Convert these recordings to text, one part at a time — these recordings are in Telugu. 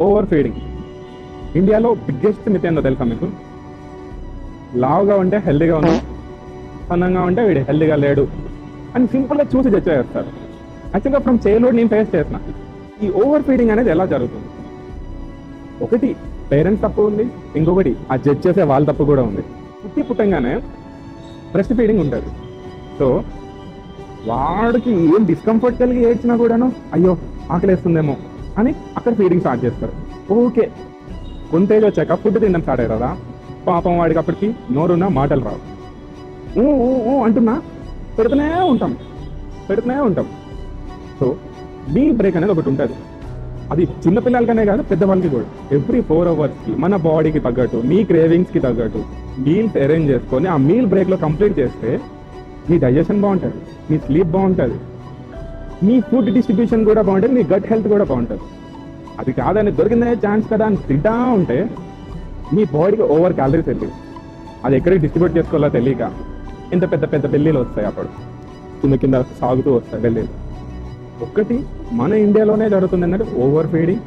Over feeding. ఇండియాలో బిగ్గెస్ట్ మిత్ ఏందో తెలుసా మీకు? లావుగా ఉంటే హెల్దీగా ఉంది, సన్నంగా ఉంటే వీడు హెల్దీగా లేడు అని సింపుల్గా చూసి జడ్జ్ చేస్తారు. యాక్చువల్గా ఫ్రమ్ చైల్డ్హుడ్ నేను ఫేస్ చేసిన ఈ ఓవర్ ఫీడింగ్ అనేది ఎలా జరుగుతుంది. ఒకటి పేరెంట్స్ తప్పు ఉంది, ఇంకొకటి ఆ జడ్జ్ చేసే వాళ్ళ తప్పు కూడా ఉంది. పుట్టంగానే బ్రెస్ట్ ఫీడింగ్ ఉంటుంది. సో వాడికి ఏం డిస్కంఫర్ట్ కలిగి ఏడ్చినా కూడాను అయ్యో ఆకలేస్తుందేమో అని అక్కడ ఫీడింగ్ స్టార్ట్ చేస్తారు. ఓకే, కొంత ఏజ్ వచ్చాక ఫుడ్ తినడం స్టార్ట్ అయ్యారా, పాపం వాడికి అప్పటికి నోరున్న మాటలు రావు, అంటున్నా పెడుతూనే ఉంటాం. సో మీల్ బ్రేక్ అనేది ఒకటి ఉంటుంది. అది చిన్నపిల్లలకనే కాదు పెద్దవాళ్ళకి కూడా. ఎవ్రీ 4 అవర్స్కి మన బాడీకి తగ్గట్టు, మీ క్రేవింగ్స్కి తగ్గట్టు మీల్స్ అరేంజ్ చేసుకొని ఆ మీల్ బ్రేక్లో కంప్లీట్ చేస్తే మీ డైజెషన్ బాగుంటుంది, మీ స్లీప్ బాగుంటుంది, మీ ఫుడ్ డిస్ట్రిబ్యూషన్ కూడా బాగుంటుంది, మీ గట్ హెల్త్ కూడా బాగుంటుంది. అది కాదని దొరికిందే ఛాన్స్ కదా అని తింటా ఉంటే మీ బాడీకి ఓవర్ క్యాలరీస్ వెళ్ళి అది ఎక్కడికి డిస్ట్రిబ్యూట్ చేసుకోవాలో తెలియక ఇంత పెద్ద పెద్ద బెల్లీలు వస్తాయి. అప్పుడు కింద సాగుతూ వస్తాయి బెల్లీలు. ఒక్కటి మన ఇండియాలోనే జరుగుతుంది అన్నట్టు ఓవర్ ఫీడింగ్.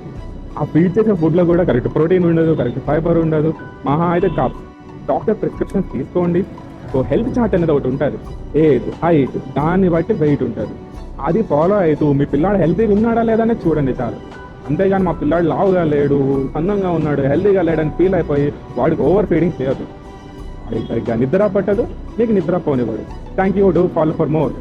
ఆ ఫీడ్ చేసే ఫుడ్లో కూడా కరెక్ట్ ప్రోటీన్ ఉండదు, కరెక్ట్ ఫైబర్ ఉండదు. మహా అయితే డాక్టర్ ప్రిస్క్రిప్షన్స్ తీసుకోండి. సో హెల్త్ చార్ట్ అనేది ఒకటి ఉంటుంది, ఏజ్, హైట్, దాన్ని బట్టి వెయిట్ ఉంటుంది. అది ఫాలో అవుతూ మీ పిల్లాడు హెల్తీగా ఉన్నాడా లేదా అనేది చూడండి చాలు. అంతేగాని మా పిల్లాడు లావుగా లేడు, అందంగా ఉన్నాడు, హెల్తీగా లేడని ఫీల్ అయిపోయి వాడికి ఓవర్ ఫీడింగ్ చేయదు. వాడికి సరిగ్గా నిద్ర పట్టదు, మీకు నిద్ర పోనివ్వడు. Thank you. Do follow for more.